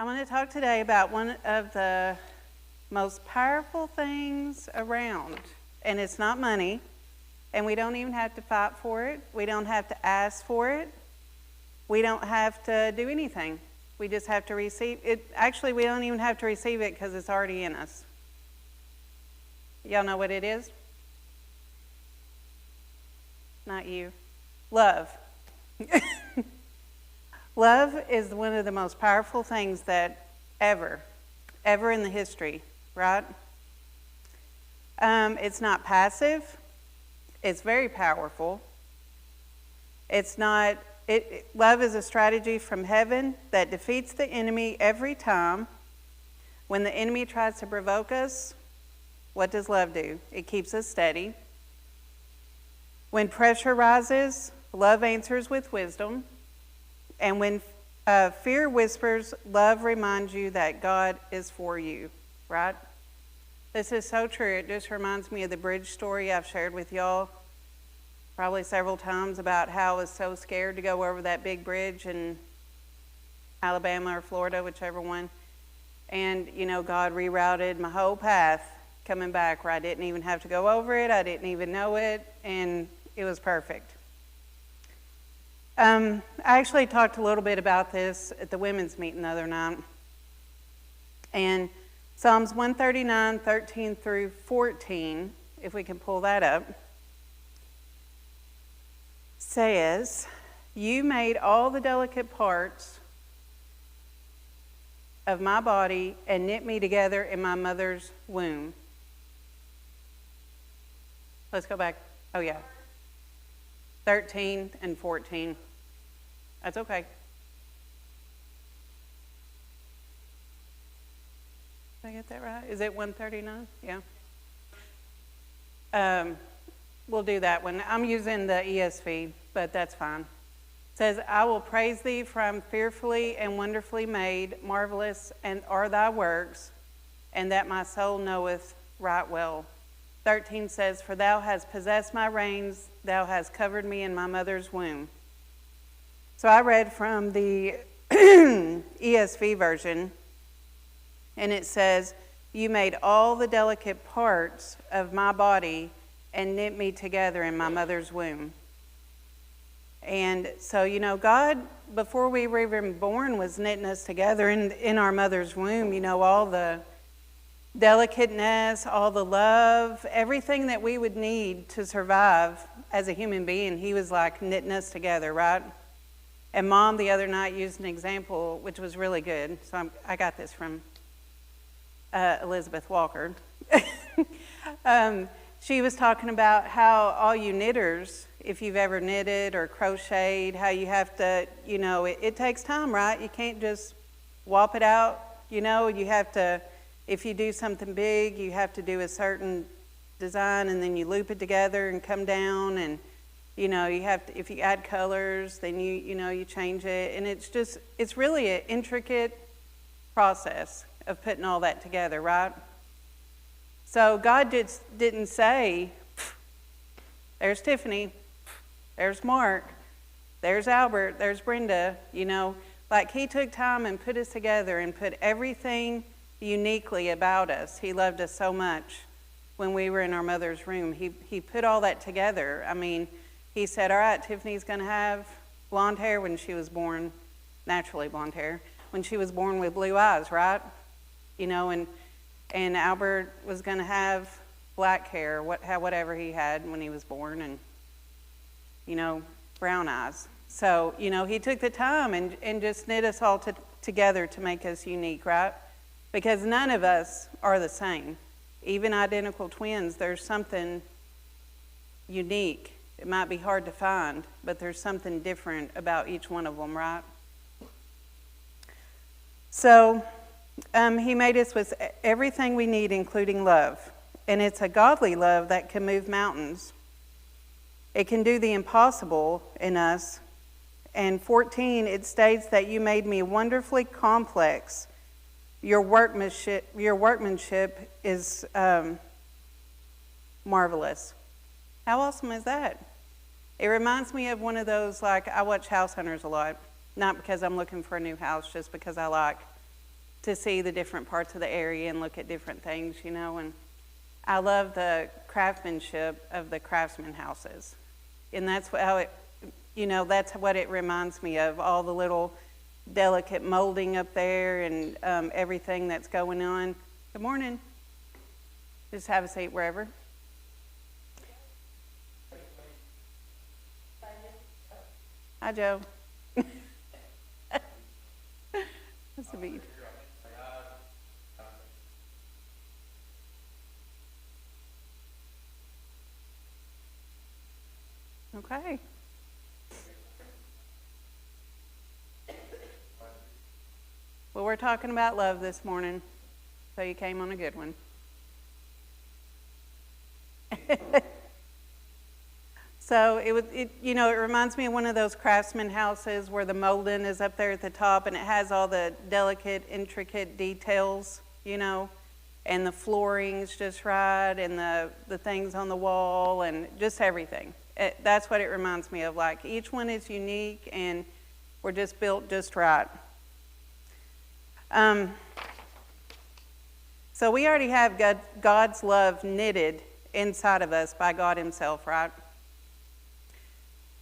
I want to talk today about one of the most powerful things around, and it's not money, and we don't even have to fight for it. We don't have to ask for it. We don't have to do anything. We just have to receive it. Actually, we don't even have to receive it because it's already in us. Y'all know what it is? Not you. Love. Love is one of the most powerful things that ever in the history, right? It's not passive. It's very powerful. Love is a strategy from heaven that defeats the enemy every time. When the enemy tries to provoke us, what does love do? It keeps us steady. When pressure rises, love answers with wisdom. And when fear whispers, love reminds you that God is for you, right? This is so true. It just reminds me of the bridge story I've shared with y'all probably several times about how I was so scared to go over that big bridge in Alabama or Florida, whichever one. And, God rerouted my whole path coming back where I didn't even have to go over it. I didn't even know it, and it was perfect. I actually talked a little bit about this at the women's meeting the other night. And Psalms 139, 13 through 14, if we can pull that up, says, "You made all the delicate parts of my body and knit me together in my mother's womb." Let's go back. Oh, yeah. 13 and 14. That's okay. Did I get that right? Is it 139? Yeah. We'll do that one. I'm using the ESV, but that's fine. It says, "I will praise thee, for I am fearfully and wonderfully made. Marvelous and are thy works, and that my soul knoweth right well." 13 says, "For thou hast possessed my reins, thou hast covered me in my mother's womb." So I read from the ESV version, and it says, "You made all the delicate parts of my body and knit me together in my mother's womb." And so, God, before we were even born, was knitting us together in our mother's womb. All the delicateness, all the love, everything that we would need to survive as a human being, he was like knitting us together, right? And Mom the other night used an example, which was really good. So I got this from Elizabeth Walker. She was talking about how all you knitters, if you've ever knitted or crocheted, how you have to, it takes time, right? You can't just whop it out, you have to, if you do something big, you have to do a certain design and then you loop it together and come down, and you have to, if you add colors, then you change it, and it's really an intricate process of putting all that together, right? So God didn't say, "There's Tiffany, there's Mark, there's Albert, there's Brenda," like he took time and put us together and put everything uniquely about us. He loved us so much when we were in our mother's room. He put all that together. I mean, he said, "All right, Tiffany's going to have blonde hair when she was born, naturally blonde hair, when she was born with blue eyes, right? And Albert was going to have black hair, whatever he had when he was born, and, brown eyes." So, he took the time and just knit us all together to make us unique, right? Because none of us are the same. Even identical twins, there's something unique. It might be hard to find, but there's something different about each one of them, right? So, he made us with everything we need, including love. And it's a godly love that can move mountains. It can do the impossible in us. And 14, it states that you made me wonderfully complex. Your workmanship is marvelous. How awesome is that? It reminds me of one of those, like, I watch House Hunters a lot. Not because I'm looking for a new house, just because I like to see the different parts of the area and look at different things, and I love the craftsmanship of the craftsman houses. And that's how that's what it reminds me of, all the little delicate molding up there and everything that's going on. Good morning. Just have a seat wherever. Hi, Joe. That's a beat. Okay. Well, we're talking about love this morning, so you came on a good one. So it reminds me of one of those craftsman houses where the molding is up there at the top, and it has all the delicate, intricate details, and the floorings just right, and the things on the wall, and just everything. That's what it reminds me of. Like, each one is unique, and we're just built just right. So we already have God's love knitted inside of us by God himself, right?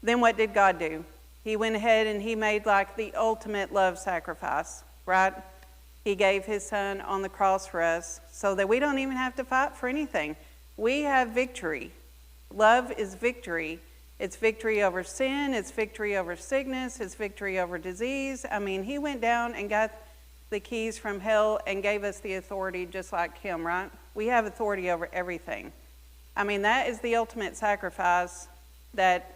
Then what did God do? He went ahead and he made like the ultimate love sacrifice, right? He gave his son on the cross for us so that we don't even have to fight for anything. We have victory. Love is victory. It's victory over sin. It's victory over sickness. It's victory over disease. I mean, he went down and got the keys from hell and gave us the authority just like him, right? We have authority over everything. I mean, that is the ultimate sacrifice that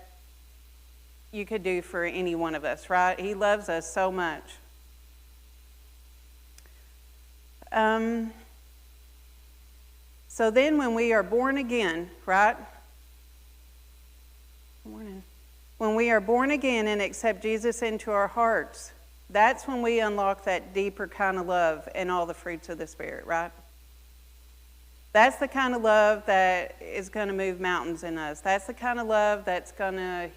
you could do for any one of us, right? He loves us so much. So then when we are born again, right? Morning. When we are born again and accept Jesus into our hearts, that's when we unlock that deeper kind of love and all the fruits of the Spirit, right? That's the kind of love that is going to move mountains in us. That's the kind of love that's going to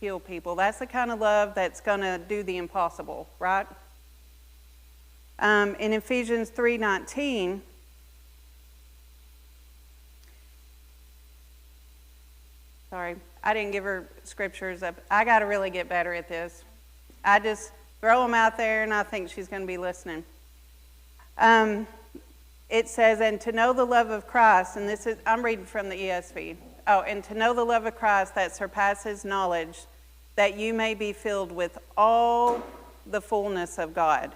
heal people. That's the kind of love that's going to do the impossible, right? In Ephesians 3:19, sorry, I didn't give her scriptures up. I got to really get better at this. I just throw them out there, and I think she's going to be listening. It says, and to know the love of Christ, and this is, I'm reading from the ESV. Oh, and to know the love of Christ that surpasses knowledge, that you may be filled with all the fullness of God.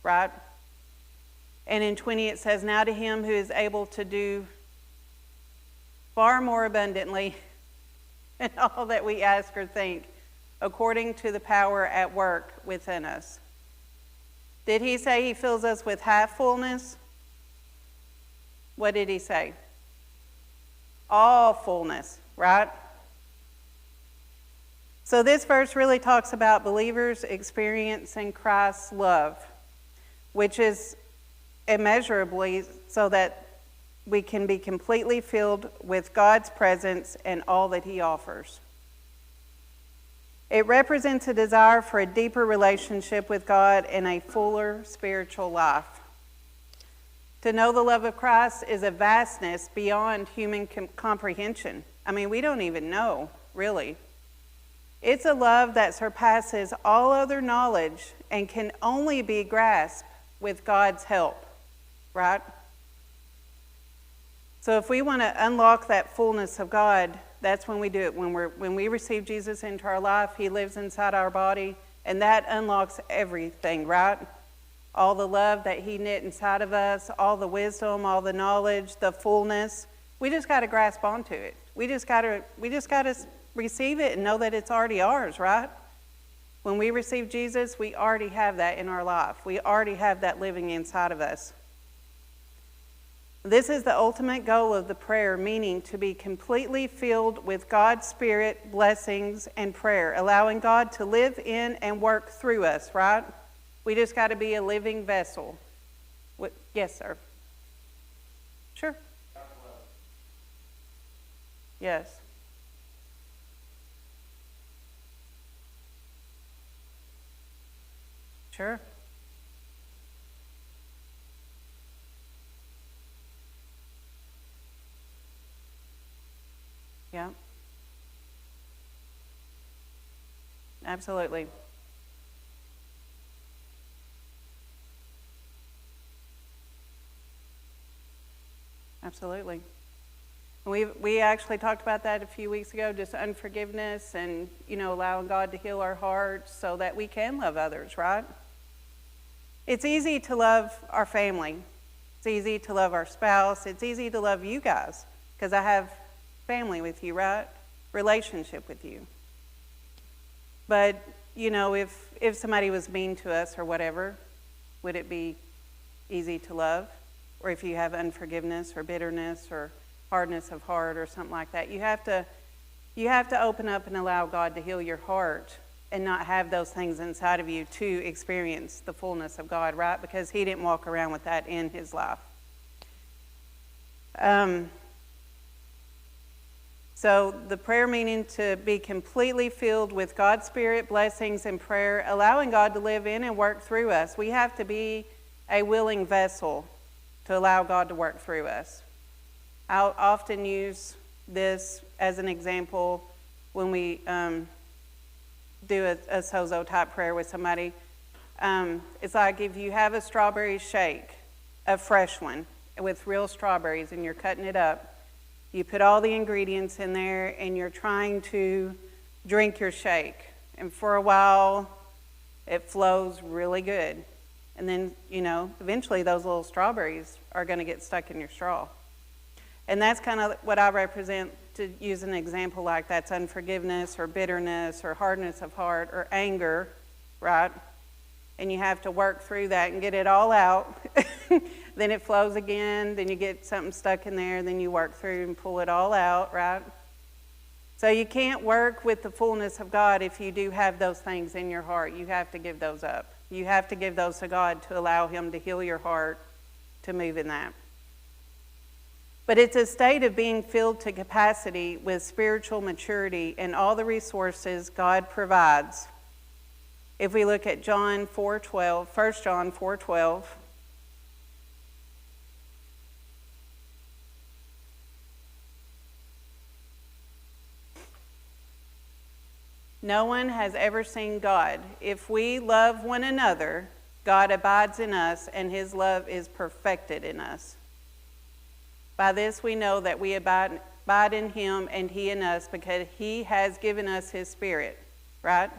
Right? And in 20 it says, now to him who is able to do far more abundantly than all that we ask or think, according to the power at work within us. Did he say he fills us with half fullness? What did he say? All fullness, right? So this verse really talks about believers experiencing Christ's love, which is immeasurably so that we can be completely filled with God's presence and all that he offers. It represents a desire for a deeper relationship with God and a fuller spiritual life. To know the love of Christ is a vastness beyond human comprehension. I mean, we don't even know, really. It's a love that surpasses all other knowledge and can only be grasped with God's help, right? So if we want to unlock that fullness of God, that's when we do it. When we receive Jesus into our life, he lives inside our body, and that unlocks everything, right? All the love that he knit inside of us, all the wisdom, all the knowledge, the fullness. We just got to grasp onto it. We just got to receive it and know that it's already ours, right? When we receive Jesus, we already have that in our life. We already have that living inside of us. This is the ultimate goal of the prayer, meaning to be completely filled with God's Spirit, blessings, and prayer, allowing God to live in and work through us, right? We just got to be a living vessel. Yes, sir. Sure. Yes. Sure. Yeah. Absolutely. Absolutely. We actually talked about that a few weeks ago, just unforgiveness and, allowing God to heal our hearts so that we can love others, right? It's easy to love our family. It's easy to love our spouse. It's easy to love you guys because I have family with you, right? Relationship with you. But, if somebody was mean to us or whatever, would it be easy to love? Or if you have unforgiveness or bitterness or hardness of heart or something like that, you have to open up and allow God to heal your heart and not have those things inside of you to experience the fullness of God, right? Because he didn't walk around with that in his life. So the prayer meaning to be completely filled with God's Spirit, blessings, and prayer, allowing God to live in and work through us. We have to be a willing vessel to allow God to work through us. I'll often use this as an example when we do a sozo type prayer with somebody. It's like if you have a strawberry shake, a fresh one, with real strawberries, and you're cutting it up. You put all the ingredients in there, and you're trying to drink your shake. And for a while, it flows really good. And then, eventually those little strawberries are going to get stuck in your straw. And that's kind of what I represent, to use an example like that's unforgiveness or bitterness or hardness of heart or anger, right? And you have to work through that and get it all out. Then it flows again, then you get something stuck in there, then you work through and pull it all out, right? So you can't work with the fullness of God if you do have those things in your heart. You have to give those up. You have to give those to God to allow him to heal your heart, to move in that. But it's a state of being filled to capacity with spiritual maturity and all the resources God provides. If we look at John 4:12, 1 John 4:12, no one has ever seen God. If we love one another, God abides in us, and his love is perfected in us. By this we know that we abide in him and he in us, because he has given us his Spirit, right?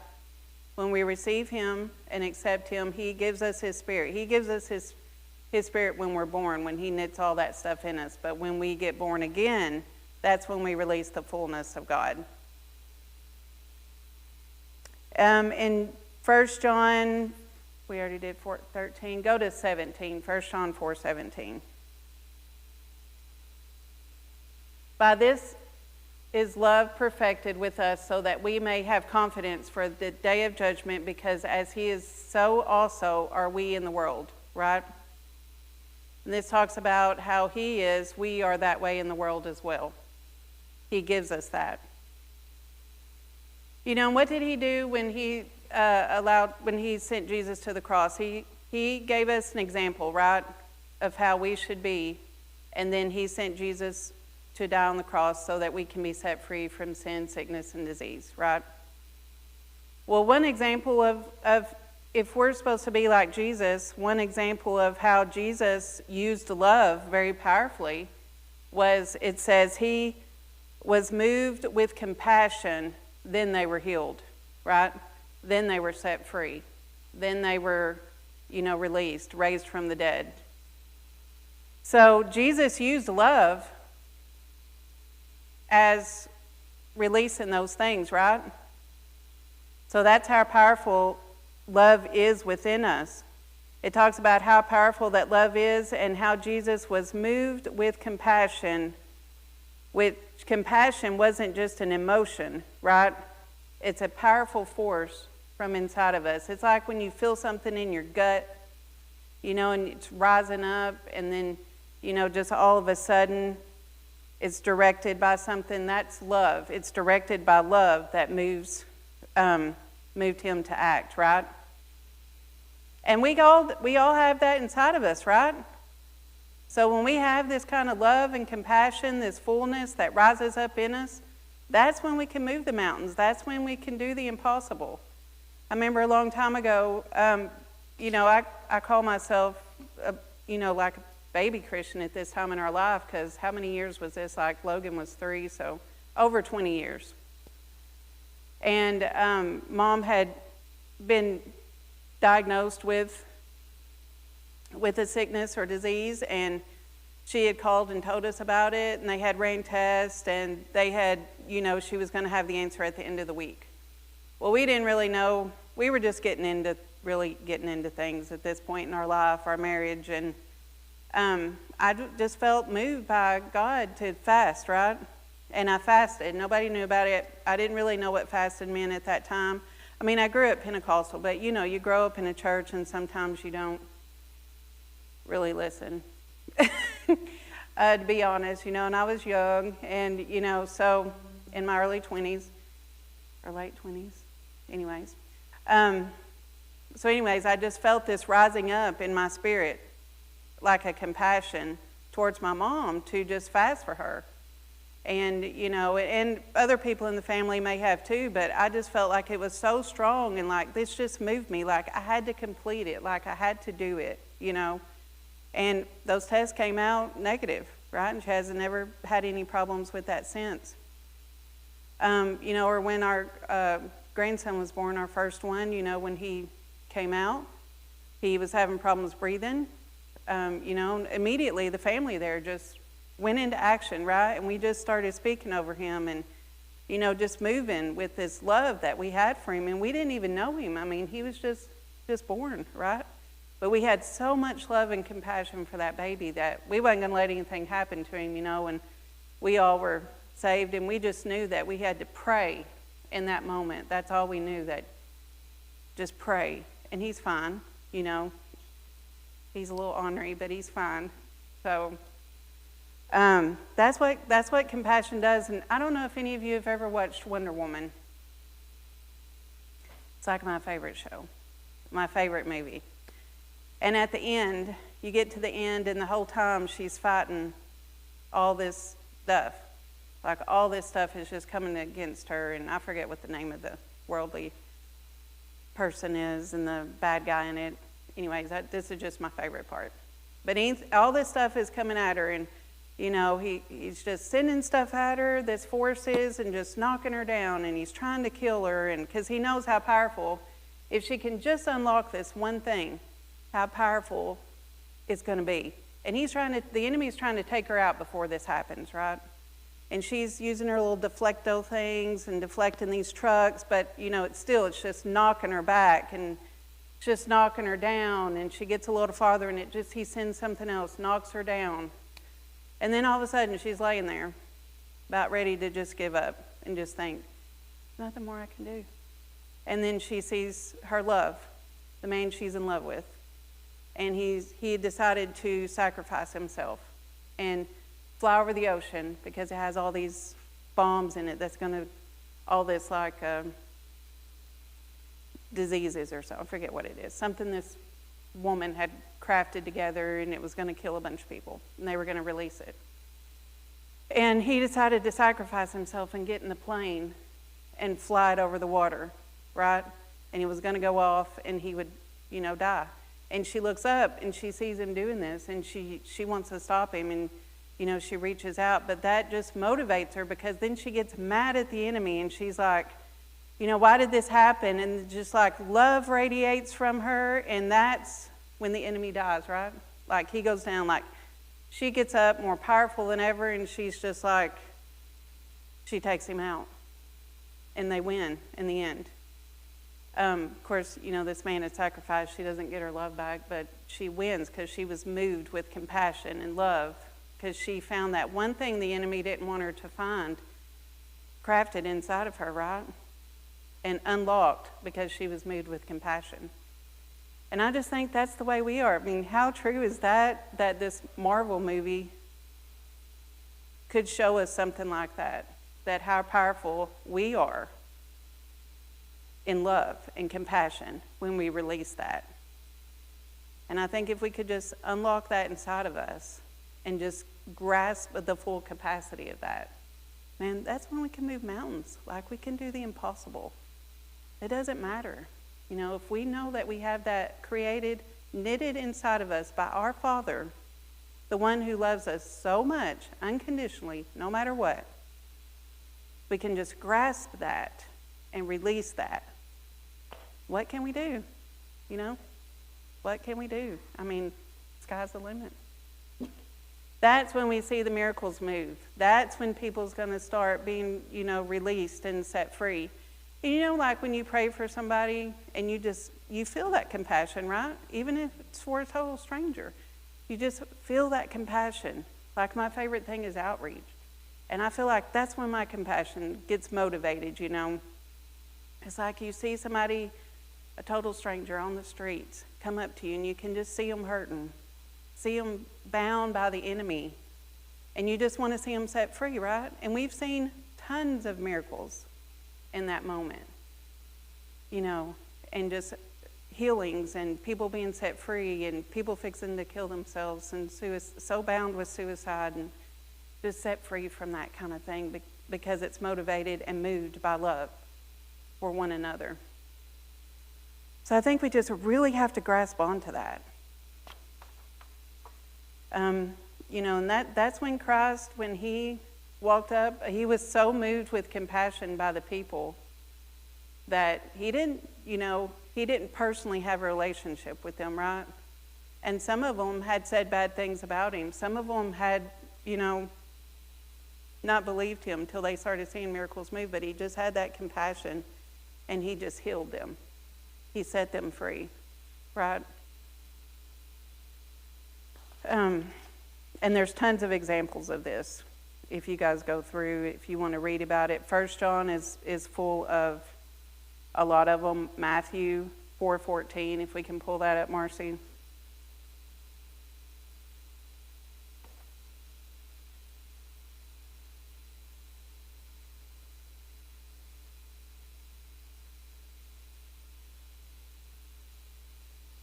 When we receive him and accept him, he gives us his Spirit. He gives us his Spirit when we're born, when he knits all that stuff in us. But when we get born again, that's when we release the fullness of God. In 1 John, we already did 13. Go to 17, 1 John 4:17. By this is love perfected with us, so that we may have confidence for the day of judgment, because as he is, so also are we in the world, right? And this talks about how he is, we are that way in the world as well. He gives us that. What did he do when he when he sent Jesus to the cross? He gave us an example, right, of how we should be, and then he sent Jesus to die on the cross so that we can be set free from sin, sickness, and disease, right? Well, one example of if we're supposed to be like Jesus, one example of how Jesus used love very powerfully was, it says, he was moved with compassion, then they were healed, right? Then they were set free. Then they were, released, raised from the dead. So Jesus used love as releasing those things, right? So that's how powerful love is within us. It talks about how powerful that love is and how Jesus was moved with compassion. Which compassion wasn't just an emotion, right? It's a powerful force from inside of us. It's like when you feel something in your gut, and it's rising up, and then, just all of a sudden it's directed by something. That's love. It's directed by love that moved him to act, right? And we all have that inside of us, right? So when we have this kind of love and compassion, this fullness that rises up in us, That's when we can move the mountains. That's when we can do the impossible. I remember a long time ago, I call myself, like a baby Christian at this time in our life, because how many years was this? Like Logan was 3, so over 20 years. And Mom had been diagnosed with a sickness or disease, and she had called and told us about it, and they had ran tests, and they had, she was going to have the answer at the end of the week. Well, we didn't really know. We were just getting into things at this point in our life, our marriage, and I just felt moved by God to fast, right? And I fasted. Nobody knew about it. I didn't really know what fasting meant at that time. I mean, I grew up Pentecostal, but you grow up in a church and sometimes you don't really listen, to be honest, and I was young, and, so in my early 20s, or late 20s, anyways. I just felt this rising up in my spirit, like a compassion towards my mom to just fast for her. And, and other people in the family may have too, but I just felt like it was so strong, and like this just moved me, like I had to complete it, like I had to do it, And those tests came out negative, right? And she hasn't never had any problems with that since. Or when our grandson was born, our first one, when he came out, he was having problems breathing. Immediately the family there just went into action, right? And we just started speaking over him and, just moving with this love that we had for him. And we didn't even know him. I mean, he was just born, right? But we had so much love and compassion for that baby that we wasn't going to let anything happen to him, and we all were saved, and we just knew that we had to pray in that moment. That's all we knew, that just pray. And he's fine, He's a little ornery, but he's fine. So that's what compassion does. And I don't know if any of you have ever watched Wonder Woman. It's like my favorite show, my favorite movie. And at the end, you get to the end, and the whole time she's fighting all this stuff. Like all this stuff is just coming against her, and I forget what the name of the worldly person is and the bad guy in it. Anyways, this is just my favorite part. But all this stuff is coming at her, and he's just sending stuff at her, this forces, and just knocking her down, and he's trying to kill her, and because he knows how powerful, if she can just unlock this one thing, how powerful it's going to be. And the enemy's trying to take her out before this happens, right? And she's using her little deflecto things and deflecting these trucks, but it's just knocking her back and just knocking her down, and she gets a little farther, and he sends something else, knocks her down. And then all of a sudden she's laying there, about ready to just give up and just think, nothing more I can do. And then she sees her love, the man she's in love with. And he decided to sacrifice himself and fly over the ocean because it has all these bombs in it that's going to, all this like diseases or so. I forget what it is. Something this woman had crafted together, and it was going to kill a bunch of people, and they were going to release it. And he decided to sacrifice himself and get in the plane and fly it over the water, right? And he was going to go off, and he would, die. And she looks up and she sees him doing this, and she wants to stop him, and she reaches out, but that just motivates her, because then she gets mad at the enemy, and she's like, why did this happen? And just like love radiates from her, and that's when the enemy dies, right? Like he goes down, like she gets up more powerful than ever, and she's just like, she takes him out, and they win in the end. Of course, this man had sacrificed. She doesn't get her love back, but she wins because she was moved with compassion and love, because she found that one thing the enemy didn't want her to find crafted inside of her, right? And unlocked because she was moved with compassion. And I just think that's the way we are. I mean, how true is that this Marvel movie could show us something like that how powerful we are in love and compassion when we release that. And I think if we could just unlock that inside of us and just grasp the full capacity of that, man, that's when we can move mountains. Like, we can do the impossible. It doesn't matter. You know, if we know that we have that created, knitted inside of us by our Father, the one who loves us so much, unconditionally, no matter what, we can just grasp that and release that. What can we do? You know, what can we do? I mean, sky's the limit. That's when we see the miracles move. That's when people's going to start being, you know, released and set free. And you know, like when you pray for somebody and you feel that compassion, right? Even if it's for a total stranger. You just feel that compassion. Like, my favorite thing is outreach. And I feel like that's when my compassion gets motivated, you know. It's like you see somebody, a total stranger on the streets, come up to you and you can just see them hurting. See them bound by the enemy. And you just want to see them set free, right? And we've seen tons of miracles in that moment. You know, and just healings and people being set free and people fixing to kill themselves and so bound with suicide and just set free from that kind of thing because it's motivated and moved by love for one another. So I think we just really have to grasp onto that. You know, and that's when Christ, when he walked up, he was so moved with compassion by the people that he didn't personally have a relationship with them, right? And some of them had said bad things about him. Some of them had, you know, not believed him until they started seeing miracles move, but he just had that compassion and he just healed them. He set them free, right? And there's tons of examples of this. If you guys go through, if you want to read about it, 1 John is full of a lot of them. Matthew 4:14, if we can pull that up, Marcy.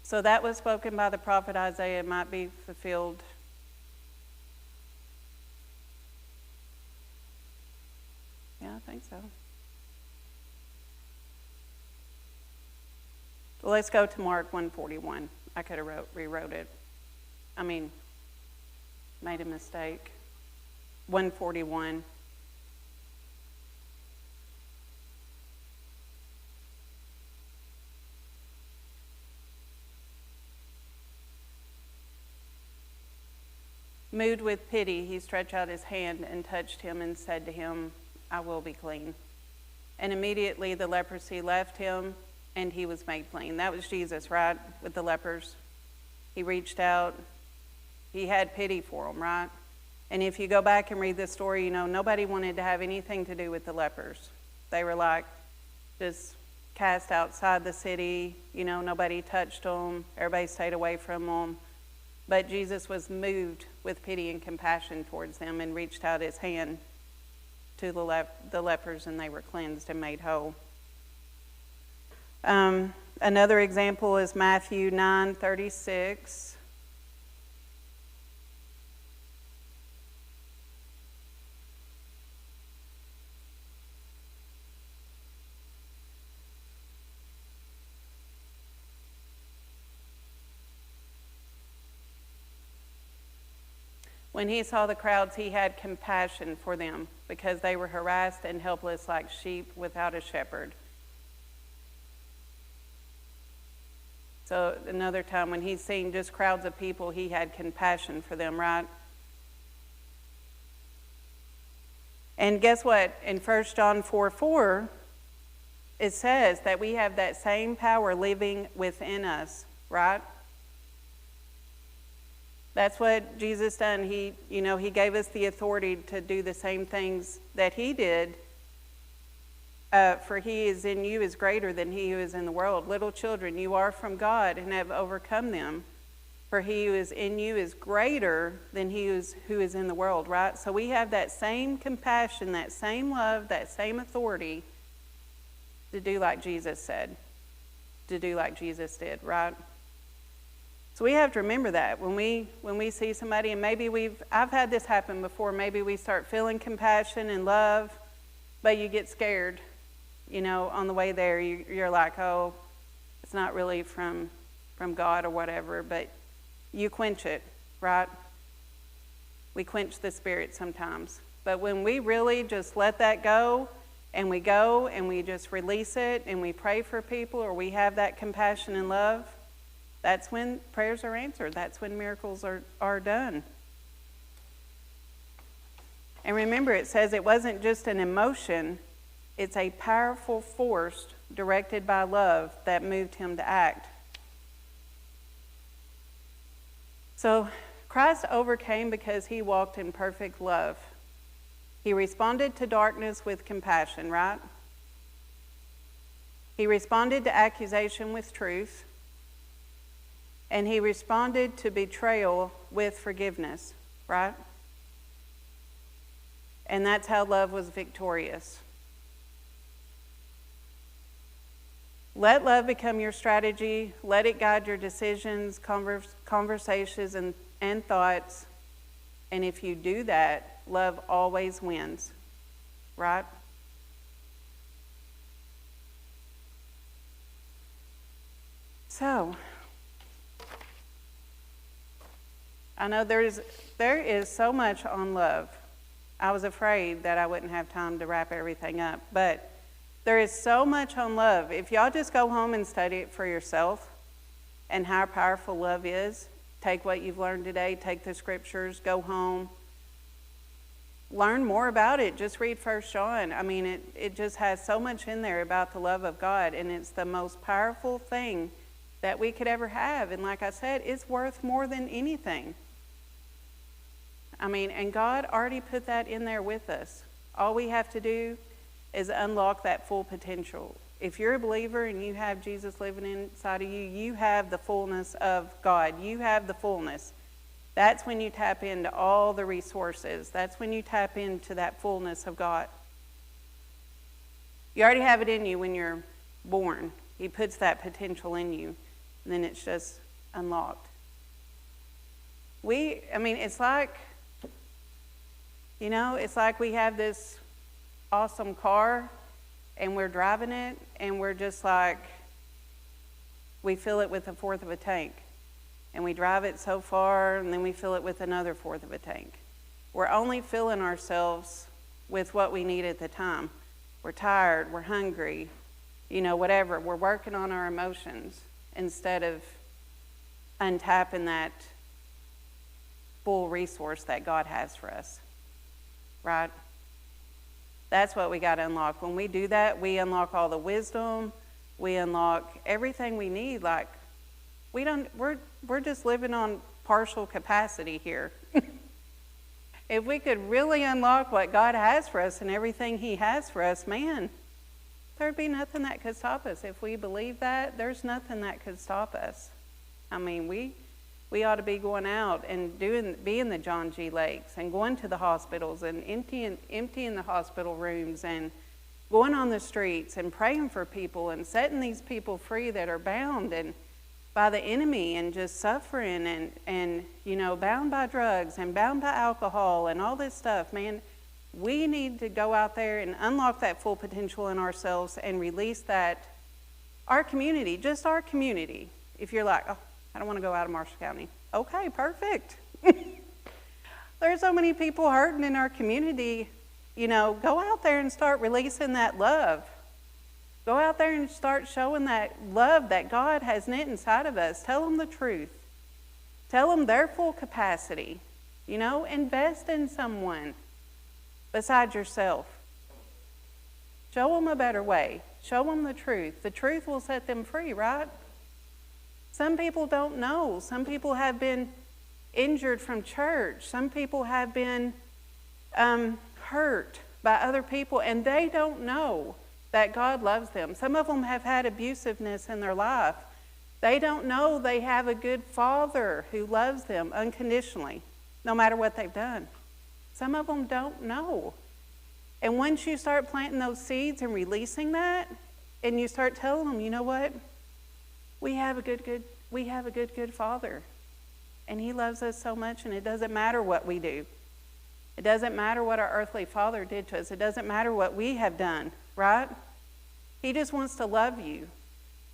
So that was spoken by the prophet Isaiah. It might be fulfilled. Yeah, I think so. Well, let's go to Mark 1:41. I could have rewrote it. Made a mistake. 1:41. Moved with pity, he stretched out his hand and touched him and said to him, I will be clean. And immediately the leprosy left him and he was made clean. That was Jesus, right? With the lepers. He reached out. He had pity for them, right? And if you go back and read this story, you know, nobody wanted to have anything to do with the lepers. They were like just cast outside the city. You know, nobody touched them. Everybody stayed away from them. But Jesus was moved with pity and compassion towards them and reached out his hand to the lepers, and they were cleansed and made whole. Another example is Matthew 9:36. When he saw the crowds, he had compassion for them because they were harassed and helpless like sheep without a shepherd. So another time when he's seen just crowds of people, he had compassion for them, right? And guess what? In 1 John 4:4, it says that we have that same power living within us, right? That's what Jesus done. He gave us the authority to do the same things that he did. For he is in you is greater than he who is in the world. Little children, you are from God and have overcome them. For he who is in you is greater than he who is in the world, right? So we have that same compassion, that same love, that same authority to do like Jesus said, to do like Jesus did, right? So we have to remember that when we see somebody, and maybe I've had this happen before, maybe we start feeling compassion and love, but you get scared, on the way there. You're like, oh, it's not really from God or whatever, but you quench it, right? We quench the Spirit sometimes. But when we really just let that go and we just release it and we pray for people, or we have that compassion and love, that's when prayers are answered. That's when miracles are done. And remember, it says it wasn't just an emotion, it's a powerful force directed by love that moved him to act. So Christ overcame because he walked in perfect love. He responded to darkness with compassion, right? He responded to accusation with truth. And he responded to betrayal with forgiveness, right? And that's how love was victorious. Let love become your strategy. Let it guide your decisions, conversations, and thoughts. And if you do that, love always wins, right? So, I know there is so much on love. I was afraid that I wouldn't have time to wrap everything up, but there is so much on love. If y'all just go home and study it for yourself and how powerful love is, take what you've learned today, take the scriptures, go home, learn more about it. Just read 1 John. I mean, it just has so much in there about the love of God, and it's the most powerful thing that we could ever have. And like I said, it's worth more than anything. I mean, and God already put that in there with us. All we have to do is unlock that full potential. If you're a believer and you have Jesus living inside of you, you have the fullness of God. You have the fullness. That's when you tap into all the resources. That's when you tap into that fullness of God. You already have it in you when you're born. He puts that potential in you, and then it's just unlocked. It's like, it's like we have this awesome car, and we're driving it, and we're just like, we fill it with a fourth of a tank. And we drive it so far, and then we fill it with another fourth of a tank. We're only filling ourselves with what we need at the time. We're tired, we're hungry, whatever. We're working on our emotions instead of untapping that full resource that God has for us, right? That's what we got to unlock. When we do that, we unlock all the wisdom, we unlock everything we need. Like, we're just living on partial capacity here. If we could really unlock what God has for us and everything He has for us, man, there'd be nothing that could stop us. If we believe that, there's nothing that could stop us. I mean, we ought to be going out and being the John G. Lakes and going to the hospitals and emptying the hospital rooms and going on the streets and praying for people and setting these people free that are bound and by the enemy and just suffering and bound by drugs and bound by alcohol and all this stuff. Man, we need to go out there and unlock that full potential in ourselves and release that. Our community, just our community. If you're like, oh, I don't want to go out of Marshall County. Okay, perfect. There's so many people hurting in our community. Go out there and start releasing that love. Go out there and start showing that love that God has knit inside of us. Tell them the truth. Tell them their full capacity. Invest in someone besides yourself. Show them a better way. Show them the truth. The truth will set them free, right? Some people don't know. Some people have been injured from church. Some people have been hurt by other people, and they don't know that God loves them. Some of them have had abusiveness in their life. They don't know they have a good Father who loves them unconditionally, no matter what they've done. Some of them don't know. And once you start planting those seeds and releasing that, and you start telling them, you know what? We have a good Father. And he loves us so much, and it doesn't matter what we do. It doesn't matter what our earthly father did to us. It doesn't matter what we have done, right? He just wants to love you.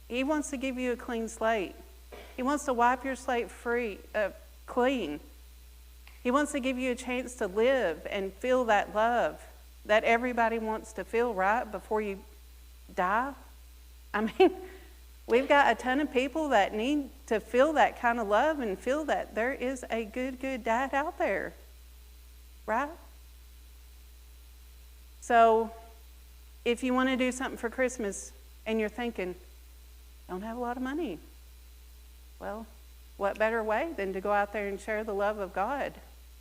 He wants to give you a clean slate. He wants to wipe your slate clean. He wants to give you a chance to live and feel that love that everybody wants to feel, right, before you die. I mean, we've got a ton of people that need to feel that kind of love and feel that there is a good dad out there, right? So if you want to do something for Christmas and you're thinking, don't have a lot of money, well, what better way than to go out there and share the love of God?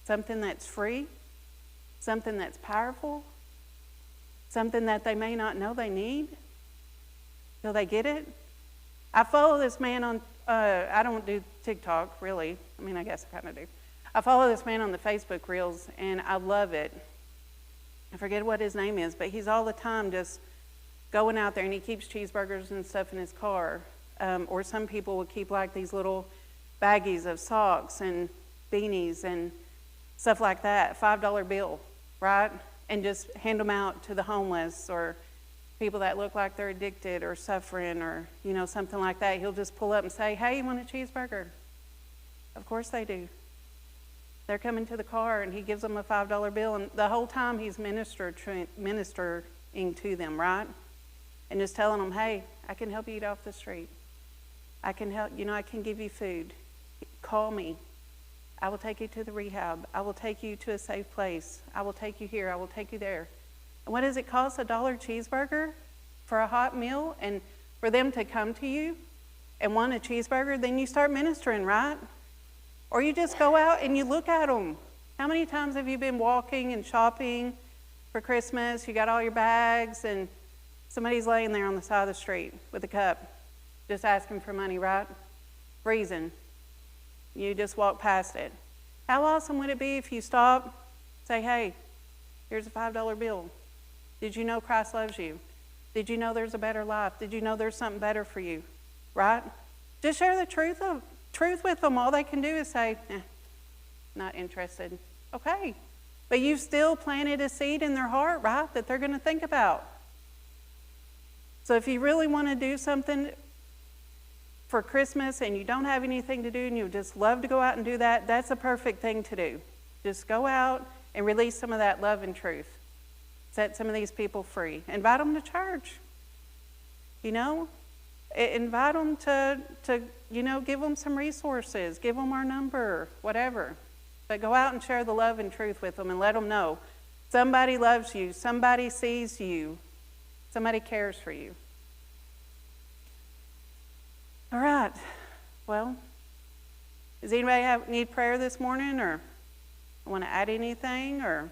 Something that's free, something that's powerful, something that they may not know they need till they get it. I follow this man on, I don't do TikTok, really. I mean, I guess I kind of do. I follow this man on the Facebook Reels, and I love it. I forget what his name is, but he's all the time just going out there, and he keeps cheeseburgers and stuff in his car. Or some people will keep like these little baggies of socks and beanies and stuff like that, $5 bill, right? And just hand them out to the homeless or people that look like they're addicted or suffering or, something like that. He'll just pull up and say, hey, you want a cheeseburger? Of course they do. They're coming to the car and he gives them a $5 bill, and the whole time he's ministering to them, right? And just telling them, hey, I can help you eat off the street. I can help, I can give you food. Call me. I will take you to the rehab. I will take you to a safe place. I will take you here. I will take you there. And what does it cost? $1 cheeseburger for a hot meal? And for them to come to you and want a cheeseburger, then you start ministering, right? Or you just go out and you look at them. How many times have you been walking and shopping for Christmas? You got all your bags and somebody's laying there on the side of the street with a cup, just asking for money, right? Freezing. You just walk past it. How awesome would it be if you stop, say, hey, here's a $5 bill. Did you know Christ loves you? Did you know there's a better life? Did you know there's something better for you? Right? Just share the truth with them. All they can do is say, not interested. Okay. But you've still planted a seed in their heart, right, that they're going to think about. So if you really want to do something for Christmas and you don't have anything to do and you just love to go out and do that, that's a perfect thing to do. Just go out and release some of that love and truth. Set some of these people free. Invite them to church. Invite them to give them some resources. Give them our number, whatever. But go out and share the love and truth with them and let them know somebody loves you, somebody sees you, somebody cares for you. All right. Well, does anybody need prayer this morning, or want to add anything, or?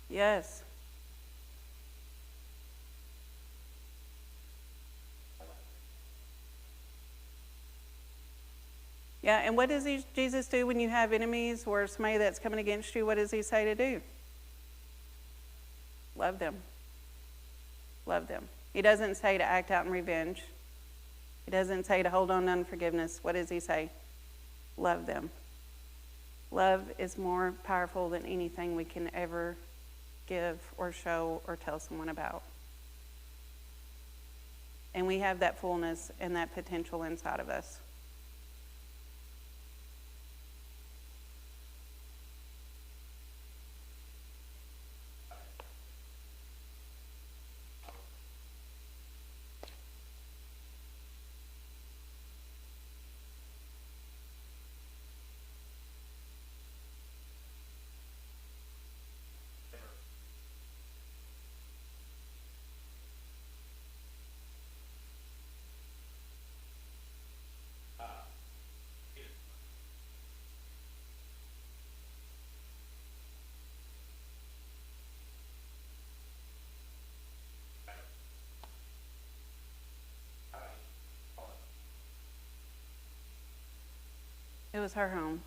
Yes. Yeah, and what does Jesus do when you have enemies or somebody that's coming against you? What does he say to do? Love them. Love them. He doesn't say to act out in revenge. He doesn't say to hold on to unforgiveness. What does he say? Love them. Love is more powerful than anything we can ever give or show or tell someone about. And we have that fullness and that potential inside of us. It was her home.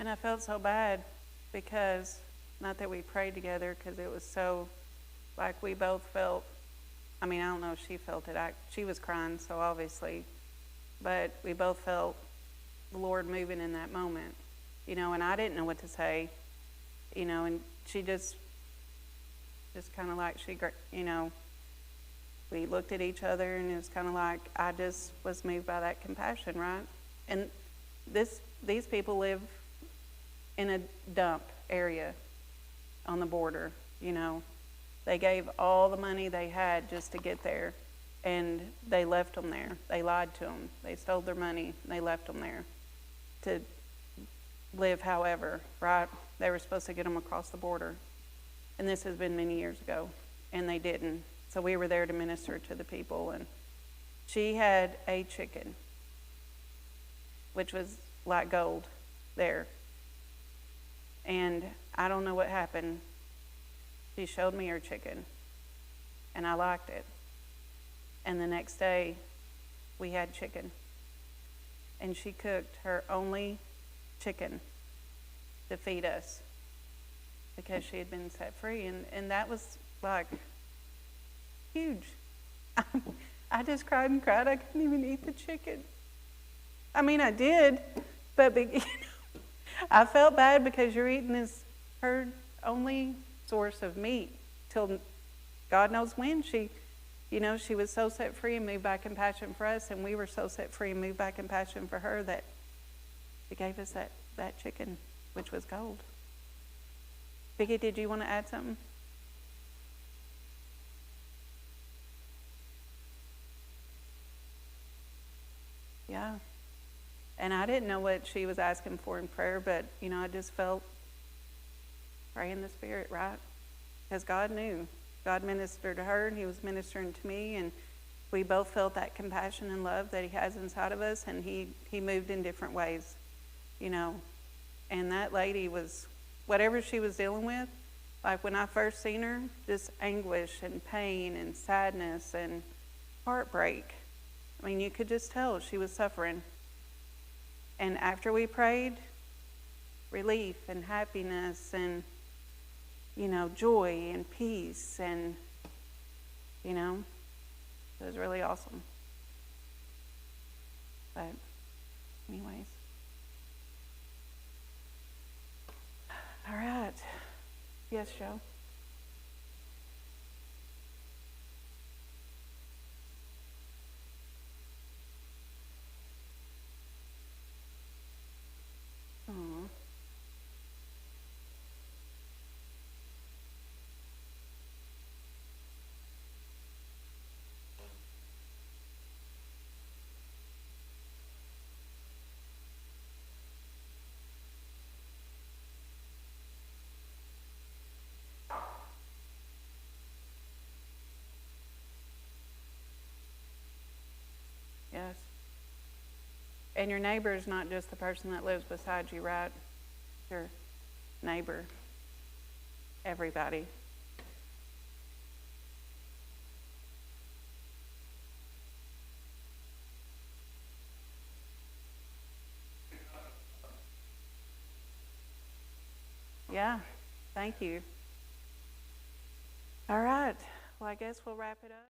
And I felt so bad because, not that we prayed together, because it was so, like we both felt, I mean, I don't know if she felt it. She was crying, so obviously, but we both felt the Lord moving in that moment, and I didn't know what to say, and she just kind of like, we looked at each other, and it was kind of like, I just was moved by that compassion, right? And these people live in a dump area on the border, They gave all the money they had just to get there, and they left them there. They lied to them. They stole their money, and they left them there to live however, right? They were supposed to get them across the border. And this has been many years ago, and they didn't. So we were there to minister to the people, and she had a chicken, which was like gold there. And I don't know what happened. She showed me her chicken, and I liked it. And the next day, we had chicken. And she cooked her only chicken to feed us because she had been set free. And that was like huge. I just cried and cried. I couldn't even eat the chicken. I mean, I did, but I felt bad because you're eating her only source of meat till God knows when. She was so set free and moved by compassion for us, and we were so set free and moved by compassion for her that she gave us that chicken, which was gold. Vicki, did you want to add something? Yeah. And I didn't know what she was asking for in prayer, but, I just felt pray in the Spirit, right? Because God knew. God ministered to her, and he was ministering to me, and we both felt that compassion and love that he has inside of us, and he moved in different ways, And that lady was, whatever she was dealing with, like when I first seen her, just anguish and pain and sadness and heartbreak. I mean, you could just tell she was suffering. And after we prayed, relief and happiness and, joy and peace and, it was really awesome. But anyways. All right. Yes, Joe? Aw. Yes. And your neighbor is not just the person that lives beside you, right? Your neighbor. Everybody. Yeah. Thank you. All right. Well, I guess we'll wrap it up.